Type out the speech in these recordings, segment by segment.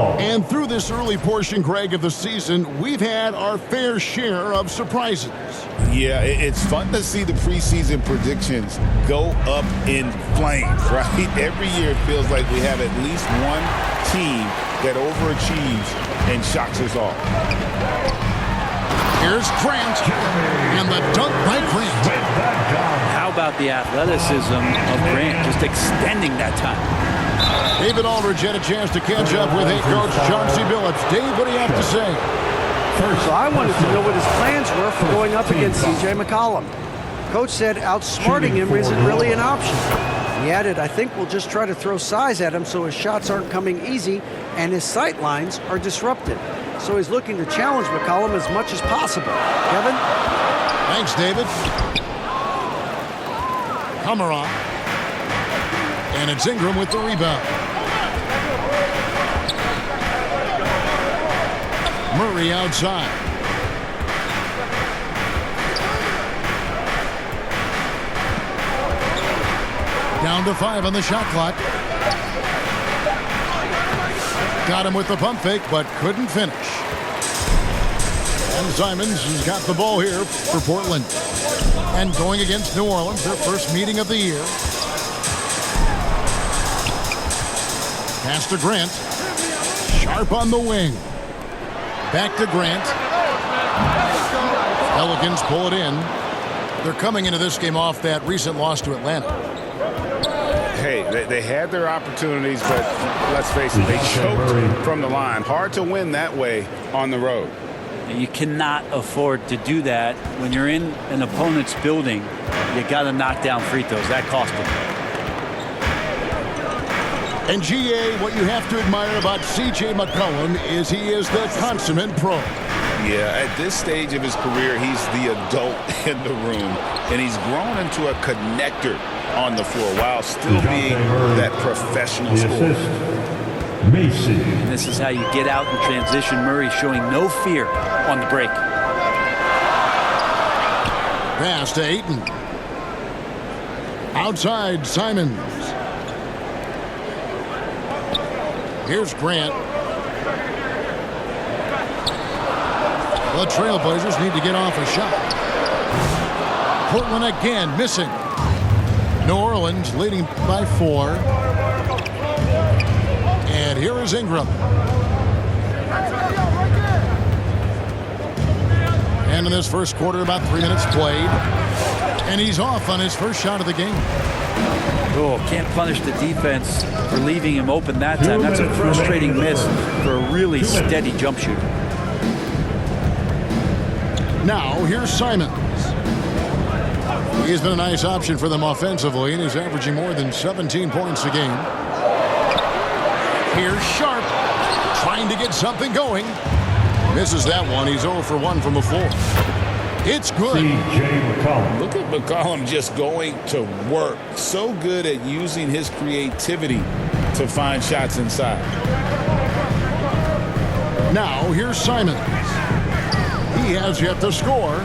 And through this early portion, Greg, of the season, we've had our fair share of surprises. Yeah, it's fun to see the preseason predictions go up in flames, right? Every year it feels like we have at least one team that overachieves and shocks us all. Here's Grant, and the dunk by Grant. How about the athleticism of Grant, just extending that time? David Aldridge had a chance to catch up with head coach Chauncey Billups. Dave, what do you have to say? So I wanted to know what his plans were for going up against C.J. McCollum. Coach said outsmarting him isn't really an option. He added, I think we'll just try to throw size at him so his shots aren't coming easy and his sight lines are disrupted. So he's looking to challenge McCollum as much as possible. Kevin? Thanks, David. Kamara. And it's Ingram with the rebound. Murray outside. Down to 5 on the shot clock. Got him with the pump fake, but couldn't finish. And Simons has got the ball here for Portland. And going against New Orleans, their first meeting of the year. Pass to Grant. Sharp on the wing. Back to Grant. Pelicans pull it in. They're coming into this game off that recent loss to Atlanta. Hey, they had their opportunities, but let's face it, they choked from the line. Hard to win that way on the road. You cannot afford to do that when you're in an opponent's building. You got to knock down free throws. That cost them. And GA, what you have to admire about C.J. McCollum is he is the consummate pro. Yeah, at this stage of his career, he's the adult in the room, and he's grown into a connector on the floor while still being that professional scorer. And this is how you get out in transition. Murray showing no fear on the break. Pass to Ayton. Outside, Simons. Here's Grant. The Trailblazers need to get off a shot. Portland again missing. New Orleans leading by 4. And here is Ingram. And in this first quarter, about 3 minutes played. And he's off on his first shot of the game. Oh, can't punish the defense for leaving him open that time. That's a frustrating miss for a really steady jump shooter. Now, here's Simons. He's been a nice option for them offensively, and he's averaging more than 17 points a game. Here's Sharp, trying to get something going. Misses that one. He's 0 for 1 from the floor. It's good. Look at McCollum just going to work. So good at using his creativity to find shots inside. Now, here's Simons. He has yet to score.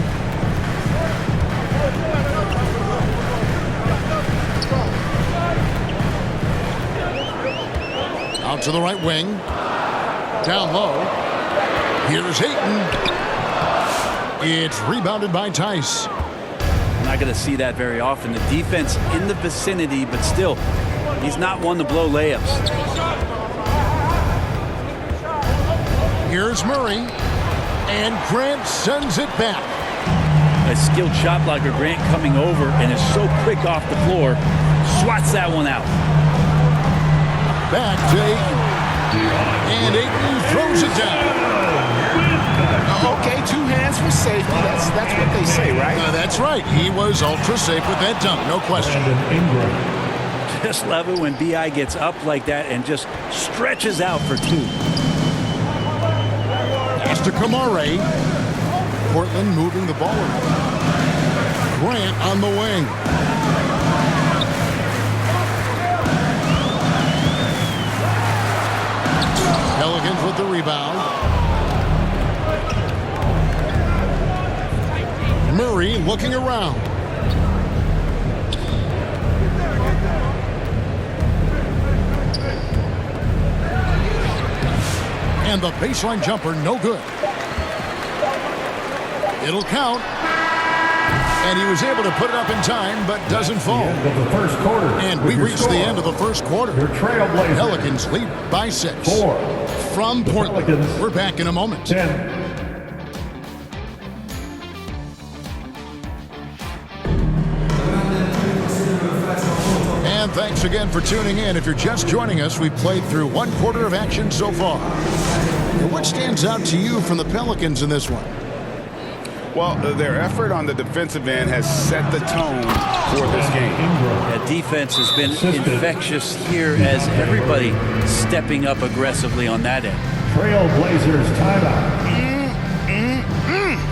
Out to the right wing. Down low. Here's Ayton. It's rebounded by Tice. Not going to see that very often. The defense in the vicinity, but still, he's not one to blow layups. Here's Murray. And Grant sends it back. A skilled shot blocker, Grant, coming over and is so quick off the floor. Swats that one out. Back to Ayton. And Ayton throws it down. Okay, 2 hands for safety. That's what they say, right? That's right. He was ultra safe with that dunk, no question. Just love it when B.I. gets up like that and just stretches out for 2. Pass to Kamara. Portland moving the ball around. Grant on the wing. Pelicans with the rebound. Murray looking around. And the baseline jumper, no good. It'll count. And he was able to put it up in time, but doesn't fall. End of the first quarter. And we reached the end of the first quarter. Your Trailblazers. Pelicans lead by 6. 4. From Portland. Pelicans. We're back in a moment. 10. And thanks again for tuning in. If you're just joining us, we've played through one quarter of action so far. And what stands out to you from the Pelicans in this one? Well, their effort on the defensive end has set the tone for this game. That defense has been infectious here as everybody stepping up aggressively on that end. Trailblazers timeout.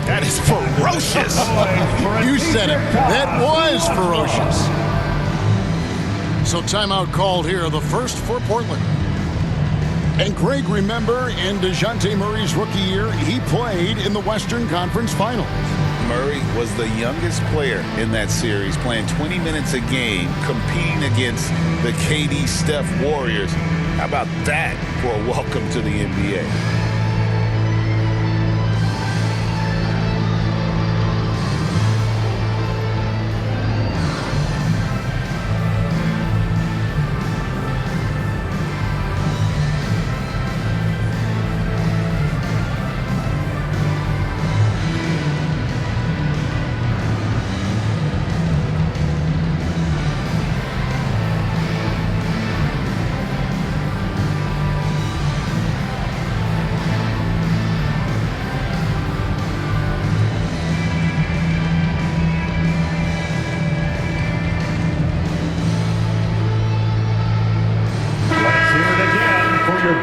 That is ferocious. You said it. That was ferocious. So timeout called here, the first for Portland. And Greg, remember, in DeJounte Murray's rookie year, he played in the Western Conference Finals. Murray was the youngest player in that series, playing 20 minutes a game, competing against the KD Steph Warriors. How about that for a welcome to the NBA?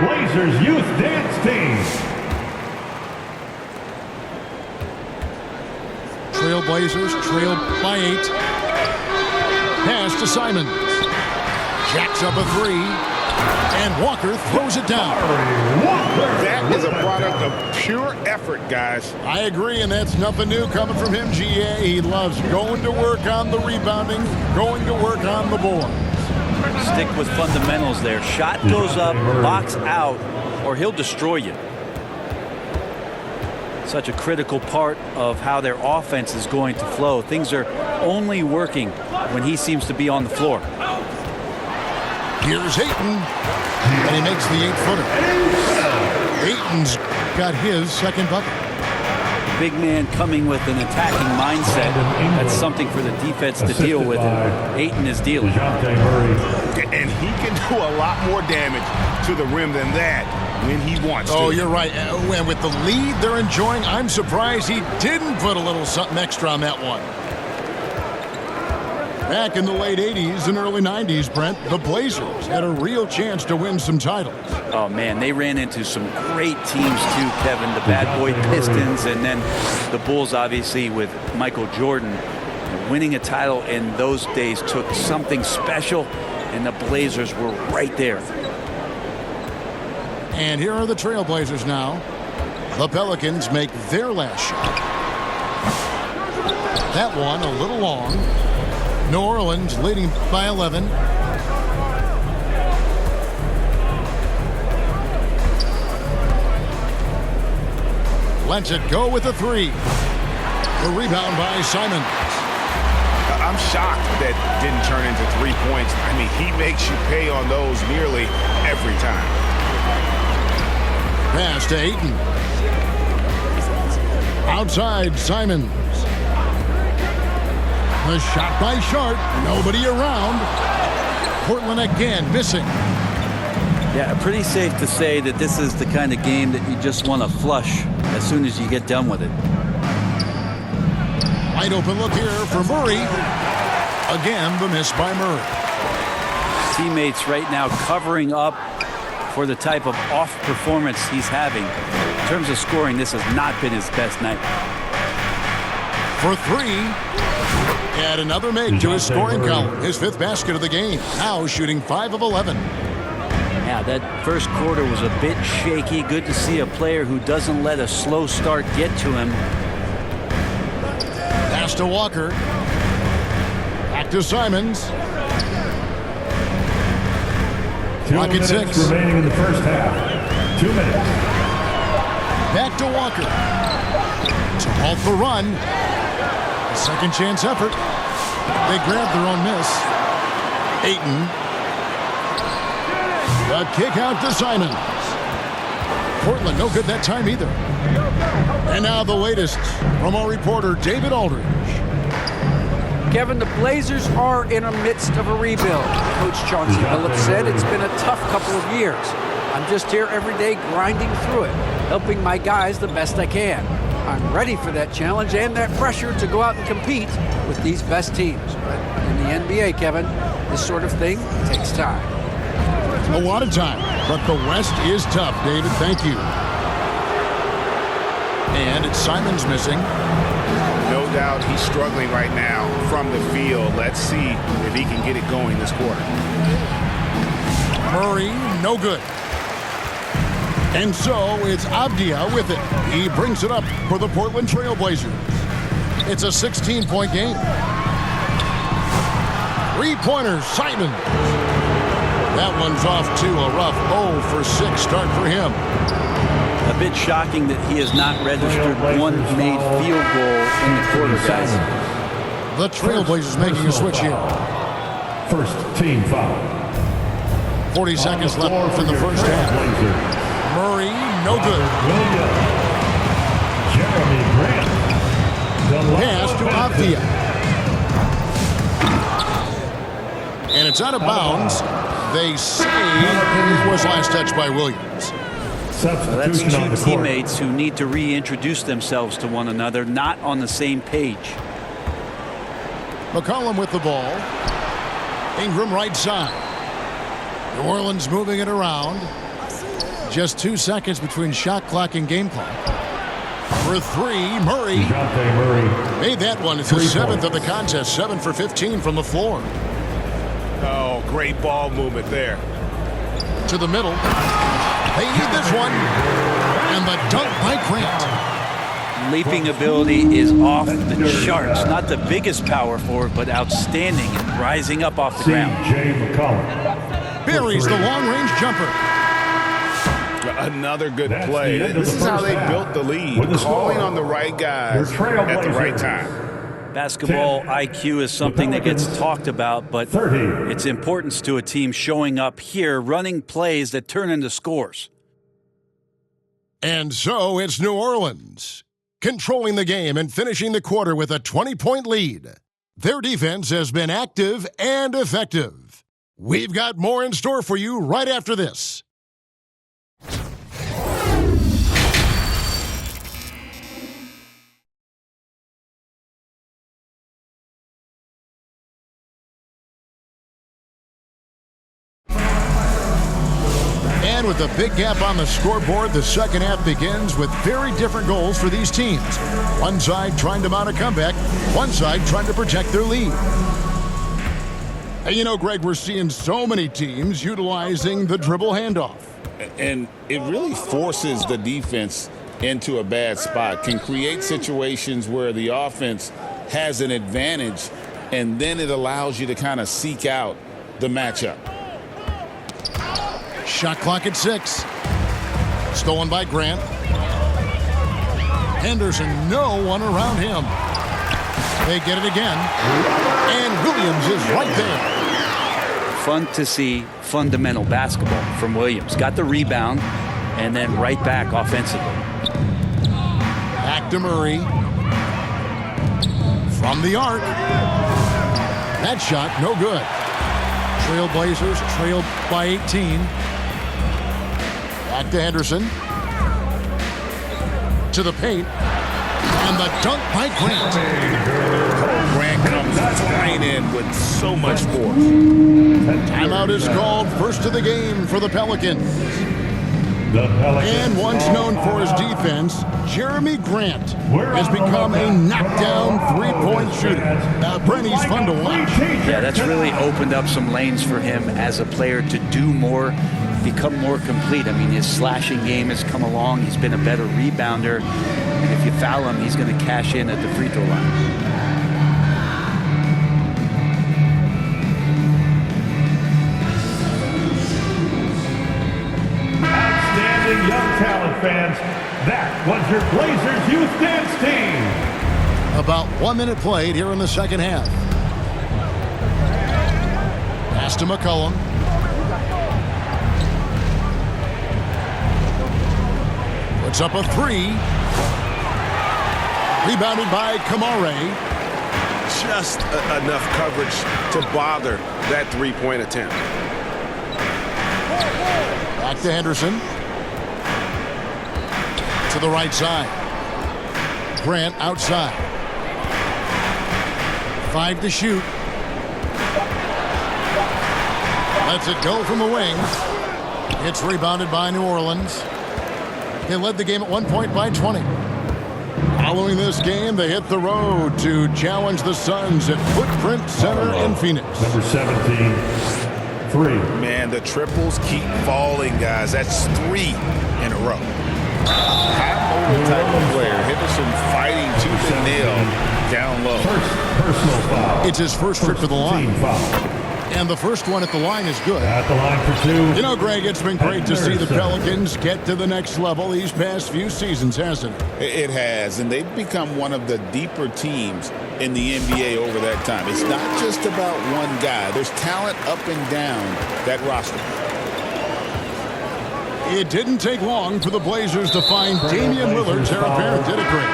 Blazers Youth Dance Team. Trailblazers trail by 8. Pass to Simons. Jacks up a 3. And Walker throws it down. That is a product of pure effort, guys. I agree, and that's nothing new coming from him, GA. He loves going to work on the rebounding, going to work on the board. Stick with fundamentals there. Shot goes up, box out, or he'll destroy you. Such a critical part of how their offense is going to flow. Things are only working when he seems to be on the floor. Here's Ayton, and he makes the 8-footer. Ayton's got his second bucket. Big man coming with an attacking mindset. That's something for the defense to deal with. Ayton is dealing. And he can do a lot more damage to the rim than that when he wants to. Oh, you're right. And with the lead they're enjoying, I'm surprised he didn't put a little something extra on that one. Back in the late 80s and early 90s, Brent, the Blazers had a real chance to win some titles. Oh, man, they ran into some great teams, too, Kevin. The Bad Boy Pistons and then the Bulls, obviously, with Michael Jordan. Winning a title in those days took something special, and the Blazers were right there. And here are the Trailblazers now. The Pelicans make their last shot. That one a little long. New Orleans leading by 11. Lets it go with a 3. The rebound by Simons. I'm shocked that didn't turn into 3 points. I mean, he makes you pay on those nearly every time. Pass to Ayton. Outside, Simons. The shot by Sharp. Nobody around. Portland again missing. Yeah, pretty safe to say that this is the kind of game that you just want to flush as soon as you get done with it. Wide open look here for Murray. Again, the miss by Murray. Teammates right now covering up for the type of off performance he's having. In terms of scoring, this has not been his best night. For 3. Add another make to his scoring column. His 5th basket of the game. Now shooting 5 of 11. Yeah, that first quarter was a bit shaky. Good to see a player who doesn't let a slow start get to him. Pass to Walker. Back to Simons. 2 Clock at minutes 6. remaining in the first half. 2 minutes. Back to Walker. To halt the run. A second chance effort. They grab their own miss. Ayton. The kick out to Simons. Portland no good that time either. And now the latest from our reporter David Aldridge. Kevin, the Blazers are in the midst of a rebuild. Coach Chauncey Billups said it's been a tough couple of years. I'm just here every day grinding through it, helping my guys the best I can. I'm ready for that challenge and that pressure to go out and compete with these best teams. But in the NBA, Kevin, this sort of thing takes time. A lot of time, but the West is tough, David. Thank you. And it's Simons missing. No doubt he's struggling right now from the field. Let's see if he can get it going this quarter. Murray, no good. And so it's Avdia with it. He brings it up for the Portland Trailblazers. It's a 16-point game. Three-pointers, Simons. That one's off to a rough 0 for 6 start for him. A bit shocking that he has not registered one made field goal in the quarter, guys. The Trailblazers making a switch here. First team foul. 40 seconds left in the first half. Murray, no good. Jeremy Grant. Pass to Avdia. And it's out of bounds. They say it was last touched by Williams. Well, that's two teammates who need to reintroduce themselves to one another, not on the same page. McCollum with the ball. Ingram right side. New Orleans moving it around. Just 2 seconds between shot clock and game clock. For 3, Murray. Made that one. It's his 7th of the contest. 7 for 15 from the floor. Oh, great ball movement there. To the middle. They need this one. And the dunk by Grant. Leaping ability is off the charts. Not the biggest power forward, but outstanding. Rising up off the ground. C.J. McCollum. Buries the long-range jumper. Another good play. This is how they built the lead. Calling on the right guys at the right time. Basketball IQ is something that gets talked about, but its importance to a team showing up here, running plays that turn into scores. And so it's New Orleans, controlling the game and finishing the quarter with a 20-point lead. Their defense has been active and effective. We've got more in store for you right after this. And with a big gap on the scoreboard, the second half begins with very different goals for these teams. One side trying to mount a comeback, one side trying to protect their lead. And you know, Greg, we're seeing so many teams utilizing the dribble handoff. And it really forces the defense into a bad spot, can create situations where the offense has an advantage, and then it allows you to kind of seek out the matchup. Shot clock at 6. Stolen by Grant. Henderson, no one around him. They get it again. And Williams is right there. Fun to see fundamental basketball from Williams. Got the rebound and then right back offensively. Back to Murray. From the arc. That shot, no good. Trailblazers trailed by 18. Back to Henderson. To the paint. And the dunk by Grant. Grant comes right in with so much force. Timeout is called. First of the game for the Pelicans. And once known for his defense, Jeremy Grant has become a knockdown three-point shooter. Brent, he's fun to watch. Yeah, that's really opened up some lanes for him as a player to do more, become more complete. I mean, his slashing game has come along. He's been a better rebounder. And if you foul him, he's going to cash in at the free throw line. Outstanding young talent fans, that was your Blazers Youth Dance Team. About 1 minute played here in the second half. Pass to McCollum. Puts up a three. Rebounded by Kamare. Just enough coverage to bother that three-point attempt. Back to Henderson. To the right side. Grant outside. 5 to shoot. Lets it go from the wing. It's rebounded by New Orleans. They led the game at 1 point by 20. Following this game, they hit the road to challenge the Suns at Footprint Center in Phoenix. Number 17, 3. Man, the triples keep falling, guys. That's 3 in a row. High-motor type of player. Henderson fighting tooth and nail down low. First personal foul. It's his first trip to the line. Team foul. And the first one at the line is good. At the line for 2. You know, Greg, it's been great to see the Pelicans get to the next level these past few seasons, hasn't it? It has, and they've become one of the deeper teams in the NBA over that time. It's not just about one guy. There's talent up and down that roster. It didn't take long for the Blazers to find Damian Lillard, their apparent pedigree.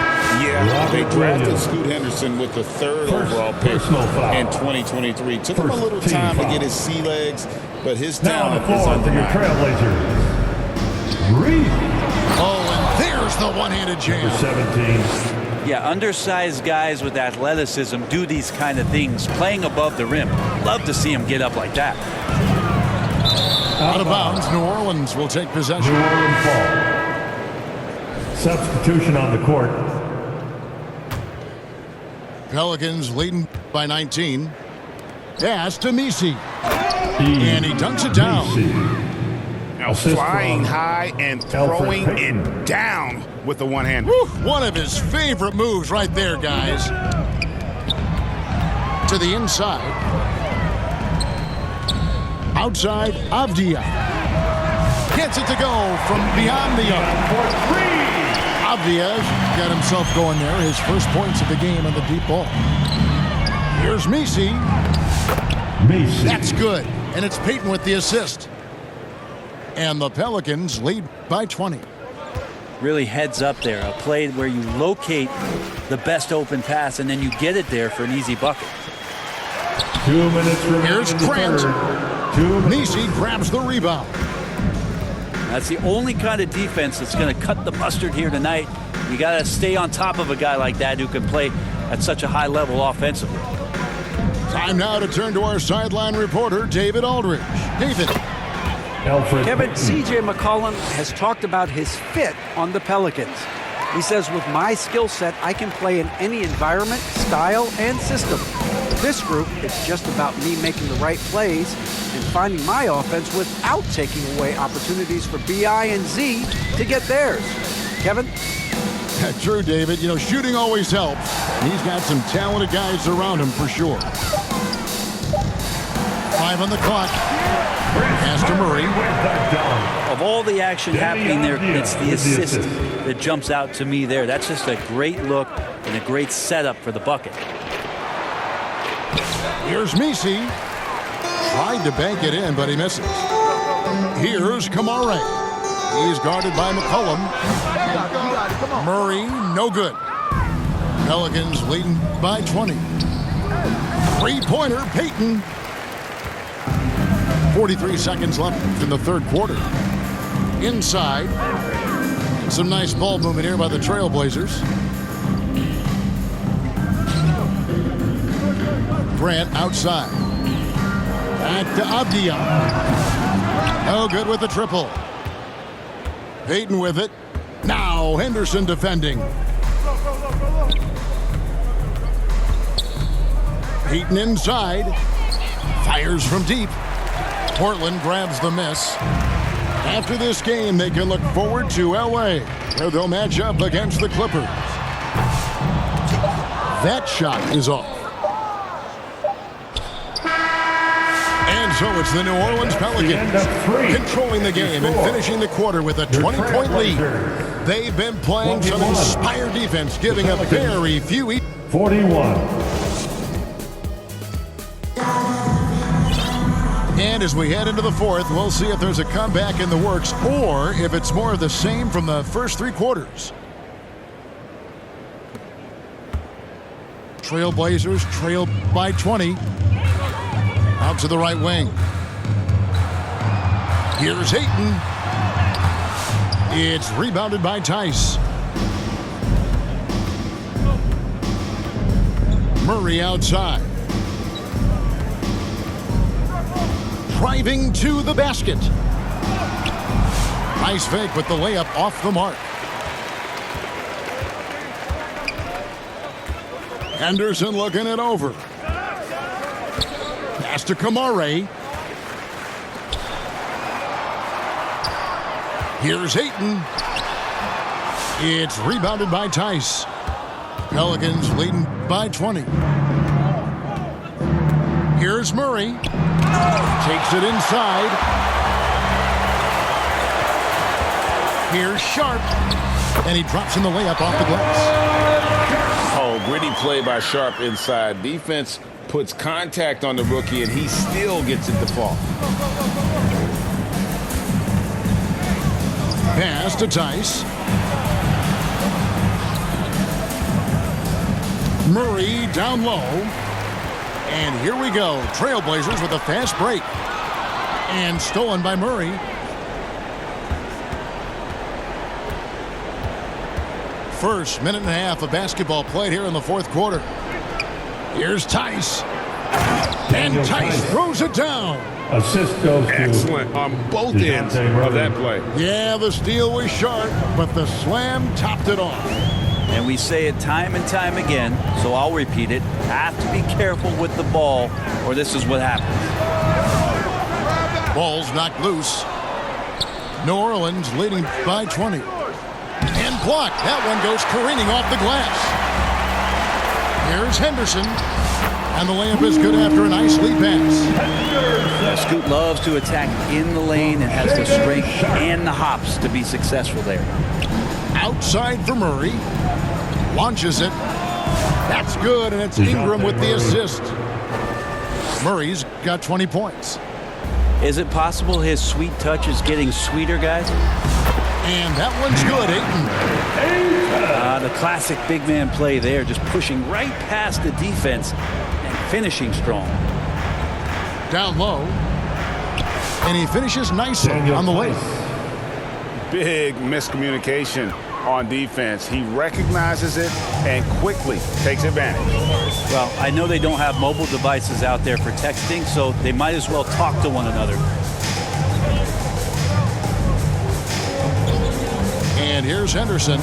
Yeah, they drafted Scoot Henderson with the third overall pick in 2023. Took him a little time to get his sea legs, but his talent is undeniable. Trailblazers. Reed. Oh, and there's the one-handed jam. Number 17. Yeah, undersized guys with athleticism do these kind of things, playing above the rim. Love to see him get up like that. Out of bounds, New Orleans will take possession. New Orleans ball. Substitution on the court. Pelicans leading by 19. Pass to Messi. And he dunks it down. Now flying high and throwing it down with the one-hand. One of his favorite moves right there, guys. To the inside. Outside, Avdia. Gets it to go from beyond the arc. Avdia got himself going there. His first points of the game on the deep ball. Here's Messi. That's good. And it's Payton with the assist. And the Pelicans lead by 20. Really heads up there. A play where you locate the best open pass and then you get it there for an easy bucket. 2 minutes remaining. Here's Grant. Messi grabs the rebound. That's the only kind of defense that's going to cut the mustard here tonight. You got to stay on top of a guy like that who can play at such a high level offensively. Time now to turn to our sideline reporter, David Aldridge. David. Kevin, C.J. McCollum has talked about his fit on the Pelicans. He says, with my skill set, I can play in any environment, style, and system. This group, it's just about me making the right plays and finding my offense without taking away opportunities for B.I. and Z to get theirs. Kevin? True, David. You know, shooting always helps. He's got some talented guys around him for sure. 5 on the clock. Pass to Murray. Of all the action happening there, it's the assist that jumps out to me there. That's just a great look and a great setup for the bucket. Here's Messi. Tried to bank it in, but he misses. Here's Kamare. He's guarded by McCollum. Murray, no good. Pelicans leading by 20. Three-pointer, Payton. 43 seconds left in the third quarter. Inside. Some nice ball movement here by the Trailblazers. Grant outside. Back to Avdia. No good with the triple. Payton with it. Now Henderson defending. Payton inside. Fires from deep. Portland grabs the miss. After this game, they can look forward to LA, where they'll match up against the Clippers. That shot is off. And So it's the New Orleans Pelicans controlling the game and finishing the quarter with a 20-point lead. They've been playing some inspired defense, giving up very few. 41. And as we head into the fourth, we'll see if there's a comeback in the works or if it's more of the same from the first three quarters. Trailblazers trail by 20. Out to the right wing. Here's Ayton. It's rebounded by Tice. Murray outside. Driving to the basket. Nice fake with the layup off the mark. Henderson looking it over. Pass to Kamare. Here's Ayton. It's rebounded by Tice. Pelicans leading by 20. Here's Murray. Takes it inside. Here's Sharp. And he drops in the layup off the glass. Oh, gritty play by Sharp inside. Defense puts contact on the rookie, and he still gets it to fall. Pass to Tice. Murray down low. And here we go. Trailblazers with a fast break. And stolen by Murray. First minute and a half of basketball played here in the fourth quarter. Here's Tice. And Tice throws it down. Assist goes to Excellent on both ends of that play. Yeah, the steal was sharp, but the slam topped it off. And we say it time and time again, so I'll repeat it. Have to be careful with the ball, or this is what happens. Ball's knocked loose. New Orleans leading by 20. And blocked. That one goes careening off the glass. Here's Henderson. And the layup is good after a nice lead pass. Scoot loves to attack in the lane and has the strength and the hops to be successful there. Outside for Murray. Launches it. That's good, and it's Ingram with the assist. Murray's got 20 points. Is it possible his sweet touch is getting sweeter, guys? And that one's good, Ayton. The classic big man play there, just pushing right past the defense and finishing strong. Down low. And he finishes nicely on the way. Big miscommunication on defense. He recognizes it and quickly takes advantage. Well, I know they don't have mobile devices out there for texting, so they might as well talk to one another. And here's Henderson.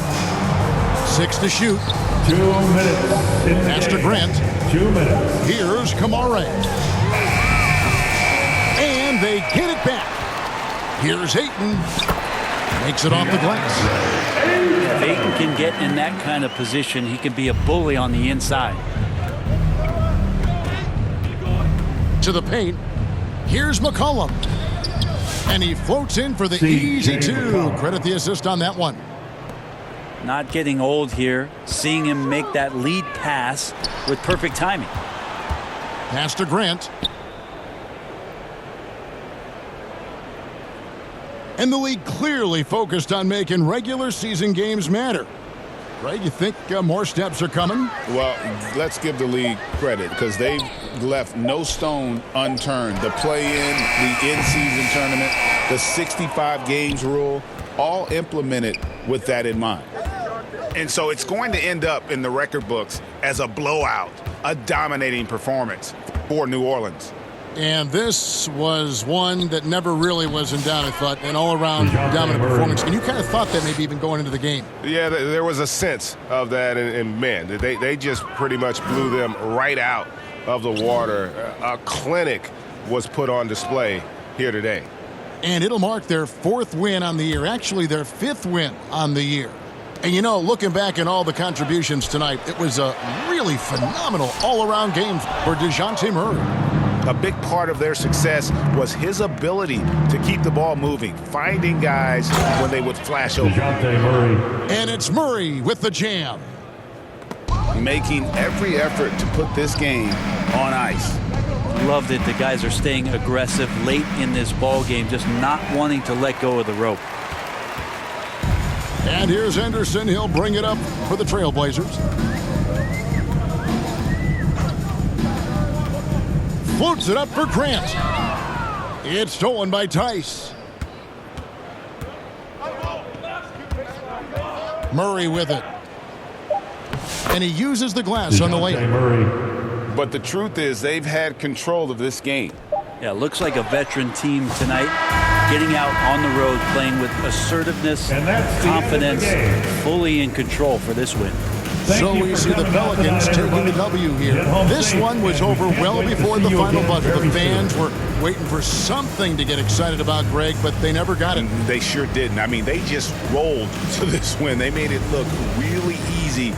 6 to shoot. 2 minutes. Pass to Grant. 2 minutes. Here's Kamare. And they get it back. Here's Ayton. Makes it off the glass. If Ayton can get in that kind of position, he can be a bully on the inside. To the paint. Here's McCollum. And he floats in for the easy two. Credit the assist on that one. Not getting old here. Seeing him make that lead pass with perfect timing. Pass to Grant. And the league clearly focused on making regular season games matter. Right? You think more steps are coming? Well, let's give the league credit because they've left no stone unturned. The play-in, the in-season tournament, the 65 games rule, all implemented with that in mind. And so it's going to end up in the record books as a blowout, a dominating performance for New Orleans. And this was one that never really was in doubt, I thought, an all-around dominant performance. And you kind of thought that maybe even going into the game. Yeah, there was a sense of that, and man, they just pretty much blew them right out of the water. A clinic was put on display here today. And it'll mark their 4th win on the year, actually their 5th win on the year. And you know, looking back at all the contributions tonight, it was a really phenomenal all-around game for DeJounte Murray. A big part of their success was his ability to keep the ball moving, finding guys when they would flash over. DeJounte Murray. And it's Murray with the jam. Making every effort to put this game on ice. Loved it. The guys are staying aggressive late in this ball game, just not wanting to let go of the rope. And here's Henderson. He'll bring it up for the Trailblazers. Floats it up for Grant. It's stolen by Tice. Murray with it. And he uses the glass on the way. But the truth is they've had control of this game. Yeah, looks like a veteran team tonight, getting out on the road, playing with assertiveness, confidence, fully in control for this win. So we see the Pelicans taking the W here. This one was over well before the final buzzer. The fans were waiting for something to get excited about, Greg, but they never got it. They sure didn't. I mean, they just rolled to this win. They made it look really easy